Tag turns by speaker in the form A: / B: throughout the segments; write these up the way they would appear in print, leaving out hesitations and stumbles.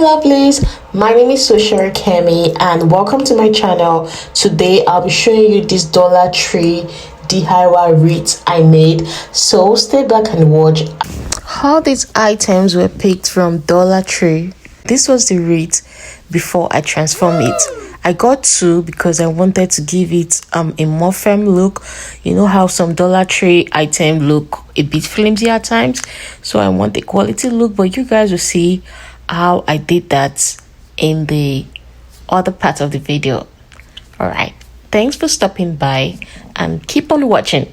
A: lovelies, my name is Social Kemi and welcome to my channel. Today I'll be showing you this Dollar Tree DIY wreath I made, so stay back and watch. How these items were picked from Dollar Tree. This was the wreath before I transformed it. I got two because I wanted to give it a more firm look. You know how some Dollar Tree items look a bit flimsy at times, so I want a quality look, but you guys will see how I did that in the other part of the video. All right, thanks for stopping by and keep on watching.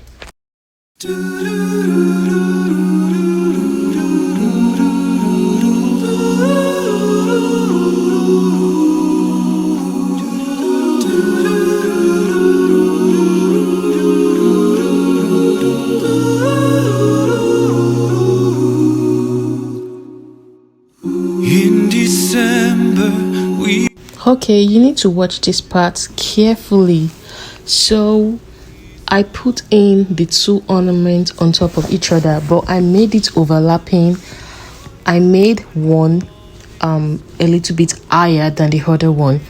A: Okay, you need to watch this part carefully. So I put in the two ornaments on top of each other, but I made it overlapping. I made one a little bit higher than the other one.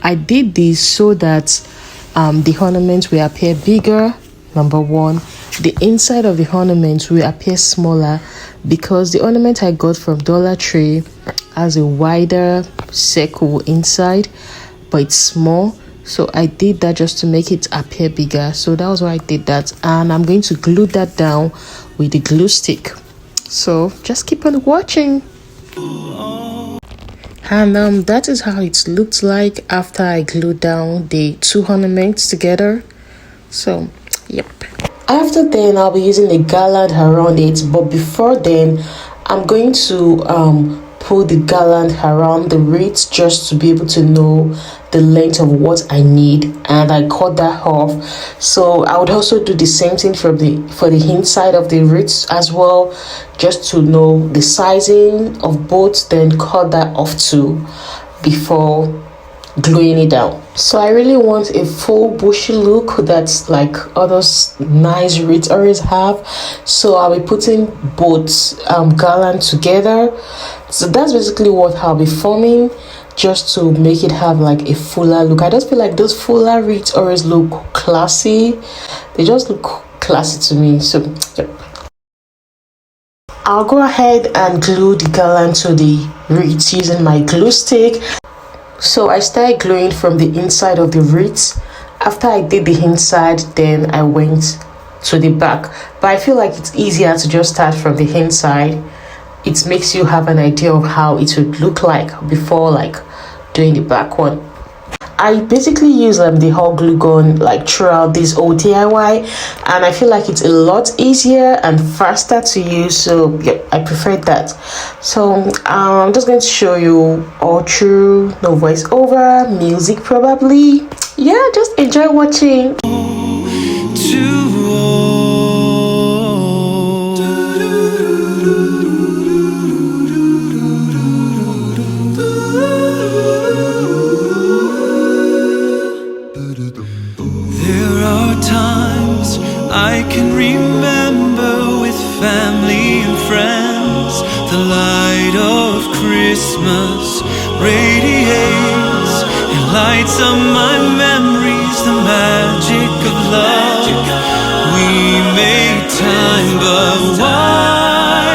A: I did this so that the ornaments will appear bigger, number one. The inside of the ornament will appear smaller because the ornament I got from Dollar Tree has a wider circle inside, but it's small, so I did that just to make it appear bigger. So that was why I did that, and I'm going to glue that down with the glue stick. So just keep on watching. And that is how it looked like after I glued down the two ornaments together. So yep, after then I'll be using the garland around it, but before then I'm going to pull the garland around the wreath just to be able to know the length of what I need, and I cut that off. So I would also do the same thing for the inside of the wreath as well, just to know the sizing of both, then cut that off too before gluing it down. So I really want a full bushy look that's like others nice wreaths always have, so I'll be putting both garland together. So that's basically what I'll be forming, just to make it have like a fuller look. I just feel like those fuller wreaths always look classy. They just look classy to me. So yep, I'll go ahead and glue the garland to the wreath using my glue stick. So I started gluing from the inside of the wreath. After I did the inside, then I went to the back, but I feel like it's easier to just start from the inside. It makes you have an idea of how it would look like before like doing the back one. I basically use the hot glue gun like throughout this whole DIY, and I feel like it's a lot easier and faster to use, so yeah, I prefer that. So I'm just going to show you all through, no voiceover, music probably. Yeah, just enjoy watching.
B: I can remember with family and friends, the light of Christmas radiates and lights up my memories, the magic of love. We made time, but why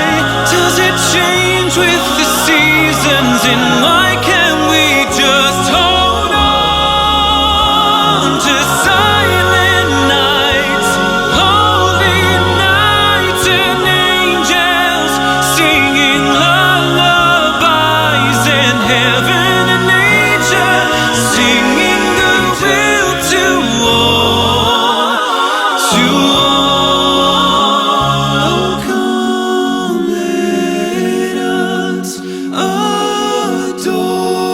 B: does it change with the seasons, and why can't we just hold on to silent nights, holy nights, and angels singing lullabies, and heaven and nature singing goodwill to all, to all. Oh, come let us adore.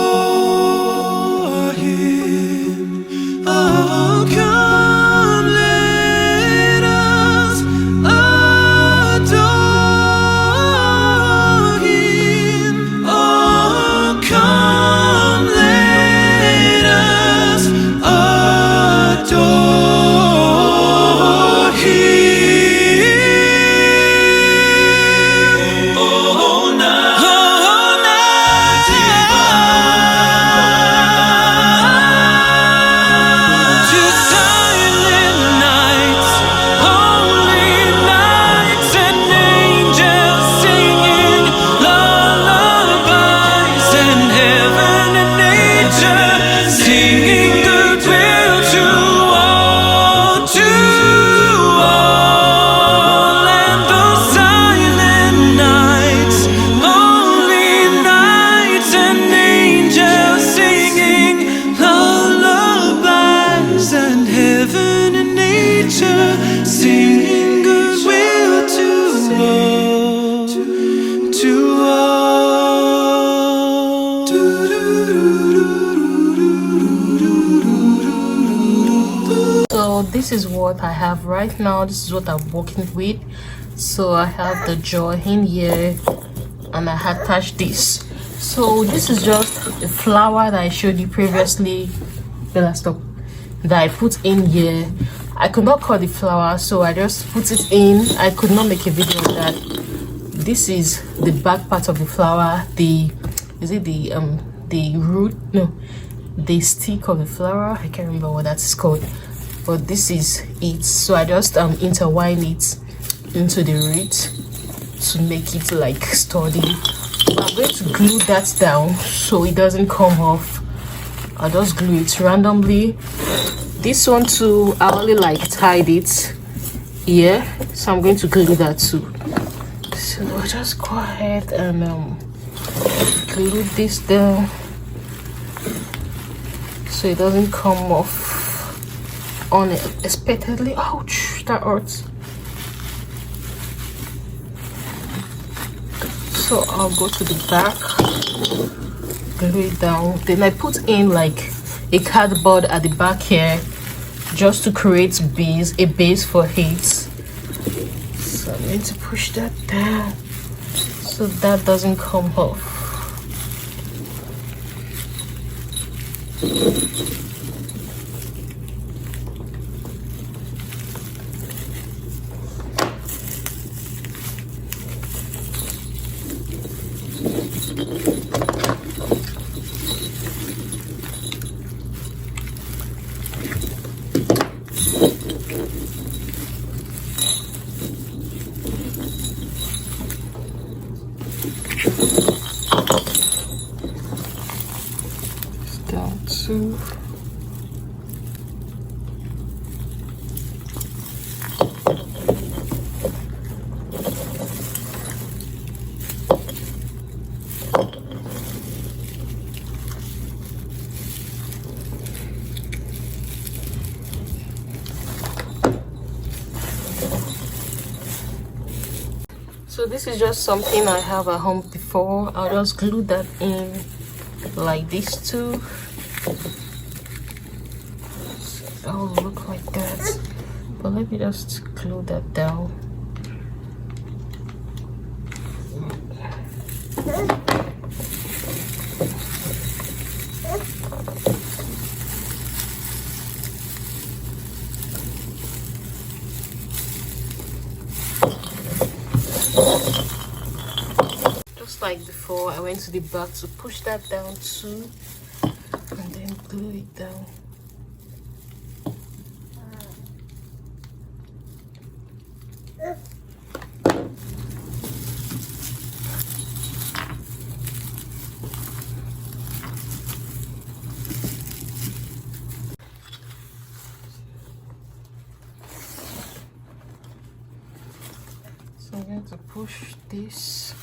A: this is what I have right now. This is what I'm working with. So I have the jar in here and I attach this. So this is just a flower that I showed you previously. Bella, stop. That I put in here. I could not cut the flower, so I just put it in. I could not make a video of that. This is the back part of the flower. The root? No, the stick of the flower. I can't remember what that's called, but this is it. So I just intertwine it into the root to make it like sturdy. I'm going to glue that down so it doesn't come off. I'll just glue it randomly. This one too, I only like tied it here, so I'm going to glue that too. So I'll just go ahead and glue this down so it doesn't come off unexpectedly. Ouch, that hurts. So I'll go to the back, glue it down. Then I put in like a cardboard at the back here just to create a base for it. So I'm going to push that down so that doesn't come off. Down two. So this is just something I have at home before. I'll just glue that in like this too. So that will look like that. But let me just glue that down. Just like before, I went to the back to push that down too, and then glue it down. So I'm going to push this.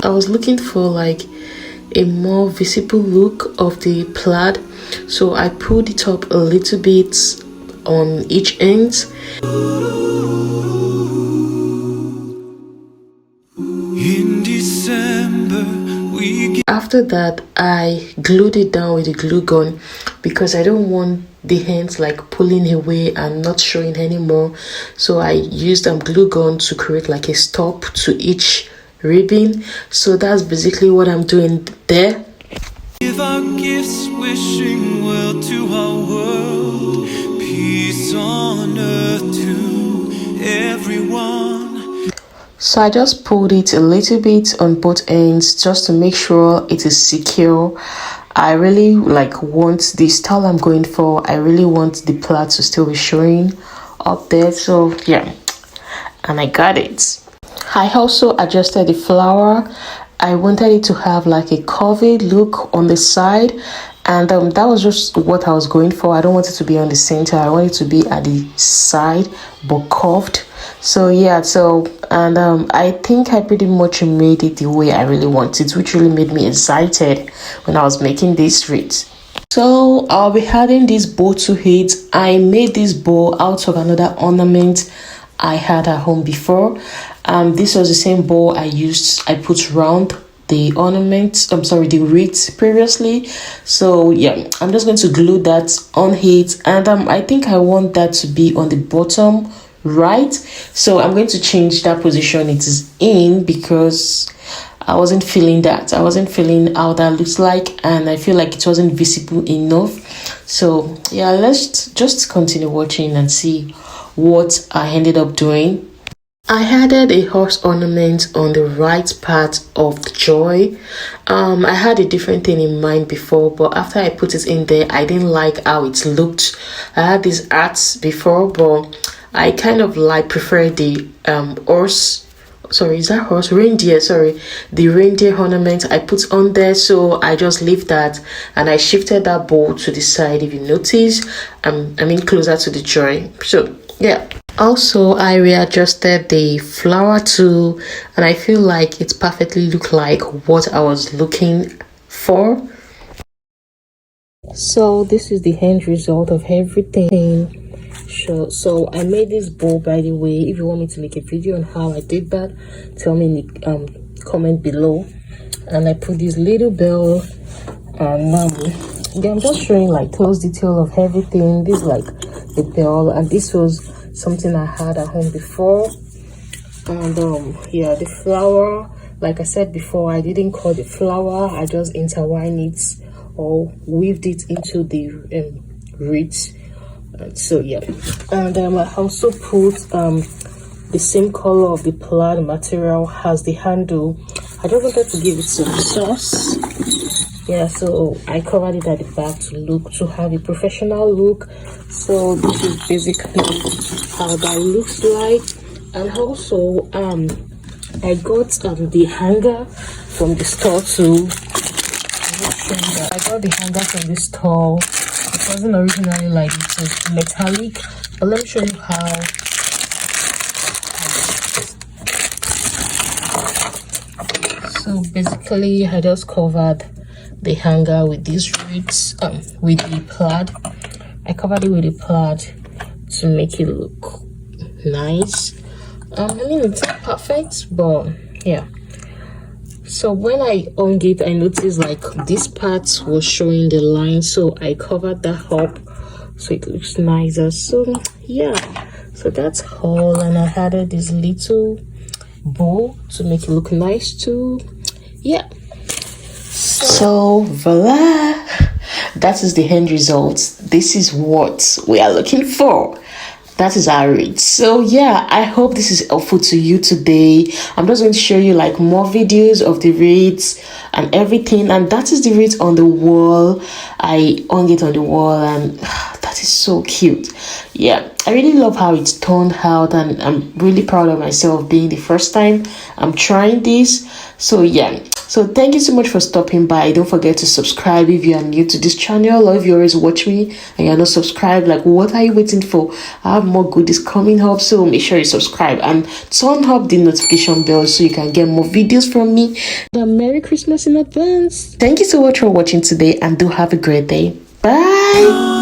A: I was looking for like a more visible look of the plaid, so I pulled it up a little bit on each end.
B: In December,
A: After that, I glued it down with a glue gun because I don't want the hands like pulling away and not showing anymore. So I used glue gun to create like a stop to each ribbon. So that's basically what I'm doing there.
B: give our gifts, wishing well to our world, peace on earth to everyone.
A: So I just pulled it a little bit on both ends just to make sure it is secure, I really like want the style I'm going for. I really want the plaid to still be showing up there. So yeah, and I got it. I also adjusted the flower. I wanted it to have like a curvy look on the side, and that was just what I was going for. I don't want it to be on the center. I want it to be at the side but curved. So yeah, so and I think I pretty much made it the way I really wanted, which really made me excited when I was making this wreath. So I'll be adding this bow to it. I made this bow out of another ornament I had at home before. This was the same bow I put round the ornament, the wreath previously. So yeah, I'm just going to glue that on it, and I think I want that to be on the bottom right. So I'm going to change that position it is in, because I wasn't feeling how that looks like, and I feel like it wasn't visible enough. So yeah, let's just continue watching and see what I ended up doing. I added a horse ornament on the right part of the joy. I had a different thing in mind before, but after I put it in there, I didn't like how it looked. I had these arts before, but I kind of prefer the the reindeer ornament I put on there. So I just leave that, and I shifted that bow to the side. If you notice, closer to the joy. So yeah. Also, I readjusted the flower too, and I feel like it perfectly looked like what I was looking for. So this is the end result of everything. Sure. So I made this bow, by the way. If you want me to make a video on how I did that, tell me in the comment below. And I put this little bell, and yeah, I'm just showing like close detail of everything. This is like the bell, and this was something I had at home before. And yeah, the flower, like I said before, I didn't cut the flower. I just intertwined it or weaved it into the wreath. So yeah, and I also put the same color of the plaid material as the handle. I just wanted to give it some sauce. Yeah, so I covered it at the back to have a professional look. So this is basically how that looks like. And also I got the hanger from the store too. I got the hanger from the store. It wasn't originally like this, it was metallic, but let me show you how. So basically I just covered the hanger with these wreaths, with the plaid. I covered it with the plaid to make it look nice. It's not perfect, but yeah. So when I hung it, I noticed like this part was showing the line, so I covered that up so it looks nicer. So yeah, so that's all, and I added this little bow to make it look nice too. Yeah. So voila, that is the end result. This is what we are looking for. That is our wreath. So yeah, I hope this is helpful to you today. I'm just going to show you like more videos of the wreaths and everything, and that is the wreath on the wall. I hung it on the wall, and that is so cute. Yeah, I really love how it's turned out, and I'm really proud of myself being the first time I'm trying this. So yeah, so thank you so much for stopping by. Don't forget to subscribe if you are new to this channel, or if you always watch me and you're not subscribed, like what are you waiting for? I have more goodies coming up, so make sure you subscribe and turn up the notification bell so you can get more videos from me. Merry Christmas in advance. Thank you so much for watching today, and do have a great day. Bye.